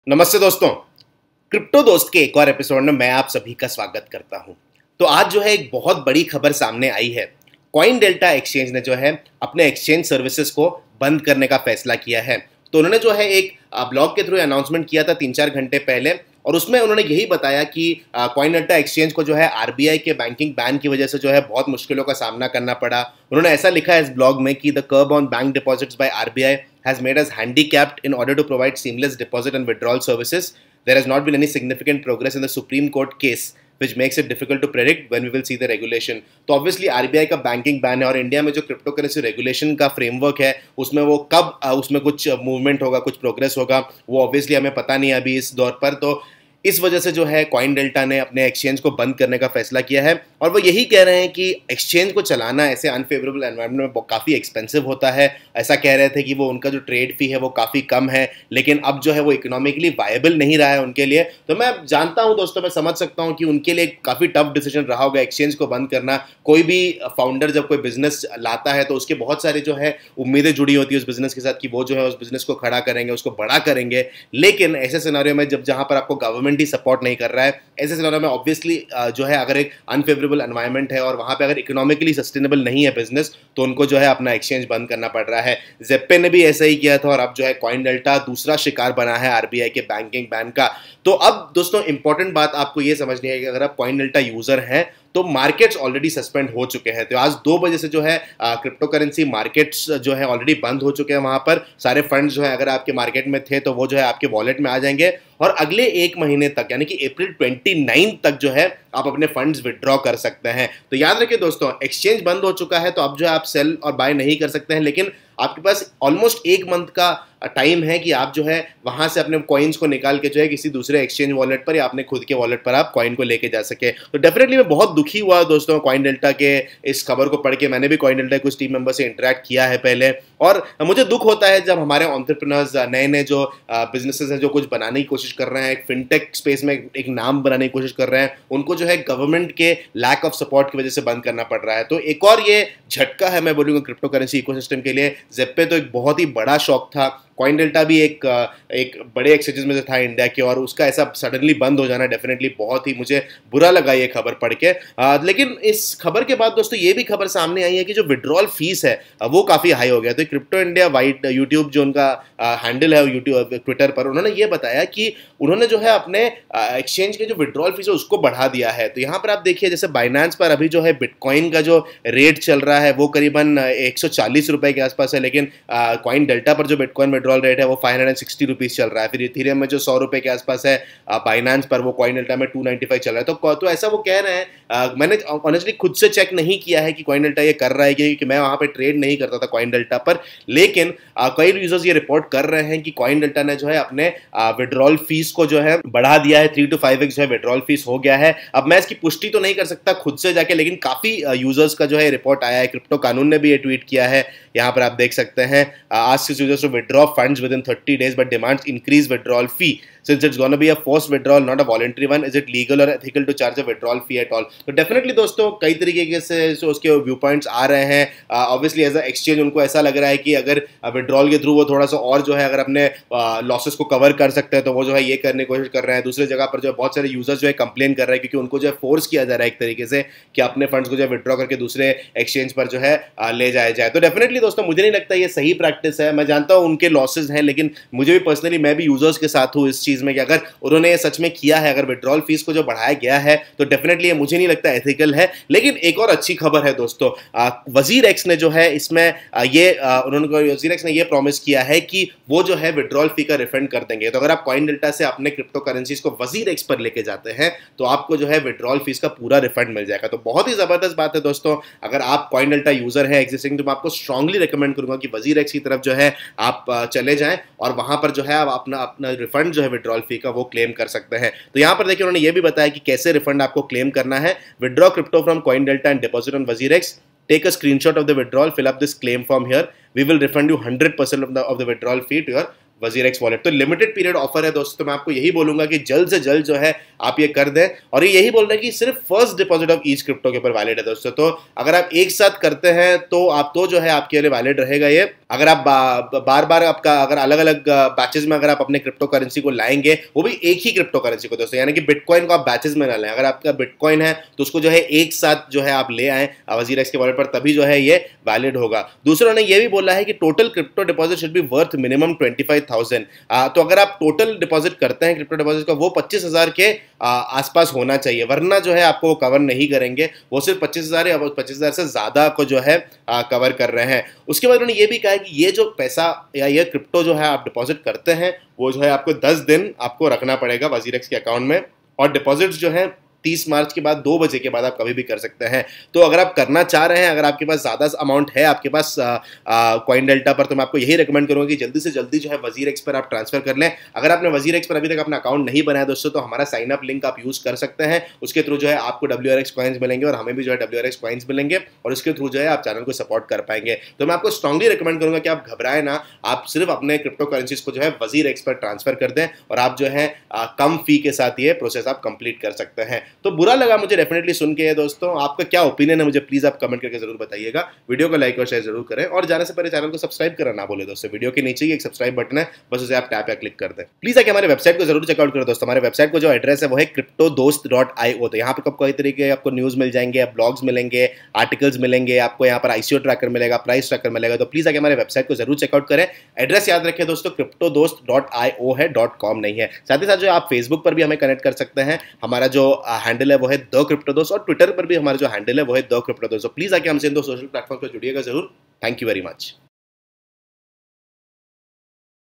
नमस्ते दोस्तों। क्रिप्टो दोस्त के एक और एपिसोड में मैं आप सभी का स्वागत करता हूं। तो आज जो है एक बहुत बड़ी खबर सामने आई है। कॉइन डेल्टा एक्सचेंज ने जो है अपने एक्सचेंज सर्विसेज को बंद करने का फैसला किया है। तो उन्होंने जो है एक ब्लॉग के थ्रू अनाउंसमेंट किया था 3-4 घंटे पहले, और उसमें उन्होंने यही बताया कि कॉइन डेल्टा एक्सचेंज को जो है आरबीआई के बैंकिंग बैन की वजह से जो है बहुत मुश्किलों का सामना करना पड़ा। उन्होंने ऐसा लिखा है इस ब्लॉग में कि the curb on bank deposits by RBI has made us handicapped in order to provide seamless deposit and withdrawal services. There has not been any significant progress in the Supreme Court case, which makes it difficult to predict when we will see the regulation. तो obviously RBI का banking ban है और India में जो crypto currency regulation का framework है उसमें वो कब उसमें कुछ मूवमेंट होगा, कुछ प्रोग्रेस होगा, वो ऑब्वियसली हमें पता नहीं है अभी इस दौर पर। तो इस वजह से जो है कॉइन डेल्टा ने अपने एक्सचेंज को बंद करने का फैसला किया है, और वो यही कह रहे हैं कि एक्सचेंज को चलाना ऐसे अनफेवरेबल एनवायरनमेंट में काफ़ी एक्सपेंसिव होता है। ऐसा कह रहे थे कि वो उनका जो ट्रेड फी है वो काफ़ी कम है, लेकिन अब जो है वो इकोनॉमिकली वायबल नहीं रहा है उनके लिए। तो मैं जानता हूं दोस्तों, मैं समझ सकता हूं कि उनके लिए काफ़ी टफ डिसीजन रहा होगा एक्सचेंज को बंद करना। कोई भी फाउंडर जब कोई बिजनेस लाता है तो उसके बहुत सारे जो है उम्मीदें जुड़ी होती है उस बिजनेस के साथ कि वो जो है उस बिजनेस को खड़ा करेंगे, उसको बड़ा करेंगे। लेकिन ऐसे सिनेरियो में जहाँ पर आपको गवर्नमेंट ही सपोर्ट नहीं कर रहा है, ऐसे सिनेरियो में ऑब्वियसली जो है अगर एक अनफेवरेबल एनवायरनमेंट है और वहां पे अगर इकोनॉमिकली सस्टेनेबल नहीं है बिजनेस, तो उनको जो है अपना एक्सचेंज बंद करना पड़ रहा है। ज़ेप्पे ने भी ऐसा ही किया था और अब जो है कॉइन डेल्टा दूसरा शिकार बना है आरबीआई के बैंकिंग बैन का। तो अब दोस्तों इंपॉर्टेंट बात आपको ये समझनी है कि अगर आप कॉइन डेल्टा यूजर हैं तो मार्केट्स ऑलरेडी सस्पेंड हो चुके हैं। तो आज 2 बजे से जो है क्रिप्टो करेंसी मार्केट्स जो है ऑलरेडी बंद हो चुके हैं। वहां पर सारे फंड्स जो है अगर आपके मार्केट में थे तो वो जो है आपके वॉलेट में आ जाएंगे, और अगले 1 महीने तक यानी कि अप्रैल 29 तक जो है आप अपने फंड्स विड्रॉ कर सकते हैं। तो याद रखिए दोस्तों, एक्सचेंज बंद हो चुका है तो अब जो है आप सेल और बाय नहीं कर सकते हैं, लेकिन आपके पास ऑलमोस्ट 1 मंथ का टाइम है कि आप जो है वहां से अपने कॉइन्स को निकाल के जो है किसी दूसरे एक्सचेंज वॉलेट पर या अपने खुद के वॉलेट पर आप कॉइन को लेके जा सके। तो डेफिनेटली मैं बहुत दुखी हुआ दोस्तों कॉइन डेल्टा के इस खबर को पढ़ के। मैंने भी कॉइन डेल्टा के कुछ टीम मेंबर से इंटरेक्ट किया है पहले, और मुझे दुख होता है जब हमारे एंटरप्रेन्योर्स नए जो बिजनेसेस हैं जो कुछ बनाने की कोशिश कर रहे हैं, एक फिनटेक स्पेस में एक नाम बनाने की कोशिश कर रहे हैं, उनको जो है गवर्नमेंट के लैक ऑफ सपोर्ट की वजह से बंद करना पड़ रहा है। तो एक और ये झटका है मैं बोलूँगा क्रिप्टो करेंसी इकोसिस्टम के लिए। ज़ेप्पे तो एक बहुत ही बड़ा शौक था, कॉइन डेल्टा भी एक बड़े एक्सचेंजेस में से था इंडिया के, और उसका ऐसा सडनली बंद हो जाना डेफिनेटली बहुत ही मुझे बुरा लगा ये खबर पढ़ के। लेकिन इस खबर के बाद दोस्तों ये भी खबर सामने आई है कि जो विड्रॉल फीस है वो काफ़ी हाई हो गया। तो क्रिप्टो इंडिया वाइट यूट्यूब जो उनका हैंडल है यूट्यूब ट्विटर पर, उन्होंने ये बताया कि उन्होंने जो है अपने एक्सचेंज के जो विड्रॉल फीस है उसको बढ़ा दिया है। तो यहाँ पर आप देखिए जैसे बाइनेंस पर अभी जो है बिटकॉइन का जो रेट चल रहा है वो करीबन 140 रुपये के आसपास है, लेकिन कॉइन डेल्टा पर जो बिटकॉइन विड्रॉल रेट है वो 560 रुपीज़ चल रहा है। फिर इथेरियम में जो 100 रुपये के आसपास है बाइनेंस पर, वो कॉइन डेल्टा में 295 चल रहा है। तो ऐसा वो कह रहे हैं। मैंने ऑनेस्टली खुद से चेक नहीं किया है कि कॉइन डेल्टा ये कर रहा है, क्योंकि मैं वहाँ पे ट्रेड नहीं करता था कॉइन डेल्टा पर, लेकिन कई यूजर्स ये रिपोर्ट कर रहे हैं कि कॉइन डेल्टा ने जो है अपने विड्रॉल फीस को जो है बढ़ा दिया है। 3 to 5x जो है विड्रॉल फीस हो गया है। अब मैं इसकी पुष्टि तो नहीं कर सकता खुद से जाके, लेकिन काफ़ी यूजर्स का जो है रिपोर्ट आया है। क्रिप्टो कानून ने भी ये ट्वीट किया है, यहाँ पर आप देख सकते हैं। Ask users to withdraw funds within 30 days but demands increased withdrawal fee. Since it's going to be a forced withdrawal, not a voluntary one, is it legal or ethical to charge a withdrawal fee at all? तो definitely दोस्तों कई तरीके से उसके view points आ रहे हैं। Obviously as a exchange उनको ऐसा लग रहा है कि अगर विड्रॉल के थ्रू वो थोड़ा सा और जो है अगर अपने लॉसेस को कवर कर सकते हैं तो वो जो है ये करने की कोशिश कर रहे हैं। दूसरी जगह पर जो है बहुत सारे यूजर्स जो है कंप्लेन कर रहे हैं, क्योंकि उनको जो है फोर्स किया जा रहा है एक तरीके से कि अपने फंड्स को जो है विड्रॉ करके दूसरे एक्सचेंज पर जो है ले जाया जाए। तो डेफिनेटली दोस्तों मुझे नहीं लगता ये सही प्रैक्टिस है। मैं जानता हूँ उनके लॉसेज हैं, लेकिन मुझे भी पर्सनली, मैं भी यूजर्स के साथ हूँ इस चीज़ में कि अगर उन्होंने ये सच में किया है, अगर विड्रॉल फीस को जो बढ़ाया गया है तो डेफिनेटली ये मुझे नहीं लगता एथिकल है। लेकिन एक और अच्छी खबर है दोस्तों, वजीर एक्स ने जो है इसमें वजीर एक्स ने ये प्रॉमिस किया है कि वो जो है विड्रॉल फी का रिफंड कर देंगे। तो अगर आप कॉइन डेल्टा से अपने क्रिप्टो करेंसीज को वजीर एक्स पर लेके जाते हैं तो आपको जो है विड्रॉल फीस का पूरा रिफंड मिल जाएगा। तो बहुत ही जबरदस्त बात है दोस्तों। अगर आप कॉइन डेल्टा यूजर है एग्जिस्टिंग, तो मैं आपको स्ट्रांगली रिकमेंड करूंगा कि वजीर एक्स की तरफ जो है आप चले जाएं और वहां पर जो है आप अपना रिफंड जो है विड्रॉल फी का वो क्लेम कर सकते हैं। तो यहाँ पर देखिए उन्होंने ये भी बताया कि कैसे रिफंड आपको क्लेम करना है। Withdraw crypto from coin delta and deposit on वजीर x. Take a screenshot of the withdrawal, fill up this claim form here. We will refund you 100% of the withdrawal fee to your WazirX wallet. तो limited period offer है दोस्तों, मैं आपको यही बोलूंगा कि जल्द से जल्द जो है आप ये कर दें। और ये यही बोल रहे हैं कि सिर्फ first deposit of each crypto के ऊपर वैलिड है दोस्तों। तो अगर आप एक साथ करते हैं तो आप तो जो है आपके लिए वैलिड रहेगा ये। अगर आप बार बार आपका अगर अलग अलग बैचेस में अगर आप अपने क्रिप्टो करेंसी को लाएंगे, वो भी एक ही क्रिप्टो करेंसी को दोस्तों, यानी कि बिटकॉइन को आप बैचेस में ना लाएं। अगर आपका बिटकॉइन है तो उसको जो है एक साथ जो है आप ले आए WazirX के वॉलेट पर, तभी जो है ये वैलिड होगा। दूसरा ने ये भी बोला है कि total crypto deposit should be worth minimum 25,000। तो अगर आप टोटल डिपॉजिट करते हैं क्रिप्टो डिपॉजिट का, वो 25,000 के आसपास होना चाहिए, वरना जो है आपको वो कवर नहीं करेंगे। वो सिर्फ 25,000 या 25,000 से ज्यादा को जो है कवर कर रहे हैं। उसके बाद उन्होंने ये भी कहा है कि ये जो पैसा या ये क्रिप्टो जो है आप डिपॉजिट करते हैं, वो जो है आपको 10 दिन आपको रखना पड़ेगा WazirX के अकाउंट में। और डिपॉजिट्स जो है 30 मार्च के बाद 2 बजे के बाद आप कभी भी कर सकते हैं। तो अगर आप करना चाह रहे हैं, अगर आपके पास ज़्यादा अमाउंट है आपके पास कॉइन डेल्टा पर, तो मैं आपको यही रिकमेंड करूंगा कि जल्दी से जल्दी जो है WazirX पर आप ट्रांसफर कर लें। अगर आपने WazirX पर अभी तक अपना अकाउंट नहीं बनाया दोस्तों, तो हमारा साइन अप लिंक आप यूज़ कर सकते हैं। उसके थ्रू जो है आपको WRX कॉइन्स मिलेंगे और हमें भी जो है WRX कॉइन्स मिलेंगे, और उसके थ्रू जो है आप चैनल को सपोर्ट कर पाएंगे। तो मैं आपको स्ट्रांगली रिकमेंड करूंगा कि आप घबराएं ना, आप सिर्फ अपने क्रिप्टो करेंसीज को जो है WazirX पर ट्रांसफर कर दें और आप जो है कम फी के साथ ये प्रोसेस आप कंप्लीट कर सकते हैं। तो बुरा लगा मुझे डेफिनेटली सुन के दोस्तों, आपका क्या ओपिनियन है मुझे प्लीज आप कमेंट करके जरूर बताइएगा। वीडियो को लाइक और शेयर जरूर करें, और जाने से पहले चैनल को सब्सक्राइब करना ना भूलें दोस्तों। वीडियो के नीचे ही एक सब्सक्राइब बटन है, बस उसे आप टैप या क्लिक कर दें। प्लीज आके हमारे वेबसाइट को जरूर चेकआउट करो दोस्तों। हमारे वेबसाइट को जो एड्रेस है वो है cryptodost.io। तो यहाँ पर आपको कई तरीके के आपको न्यूज मिल जाएंगे, ब्लॉग्स मिलेंगे, आर्टिकल्स मिलेंगे, आपको यहाँ पर ICO ट्रैकर मिलेगा, प्राइस ट्रैकर मिलेगा। तो प्लीज आके हमारे वेबसाइट को जरूर चेकआउट करें। एड्रेस याद रखें दोस्तों, cryptodost.io है, .com नहीं है। साथ ही साथ जो आप फेसबुक पर भी हमें कनेक्ट कर सकते हैं, हमारा जो हैंडल है वो है द क्रिप्टोदोस्त, और ट्विटर पर भी हमारा जो हैंडल है वो है द क्रिप्टोदोस्त। तो प्लीज आके हमसे इन दो सोशल प्लेटफॉर्म पर जुड़िएगा जरूर। Thank you very much.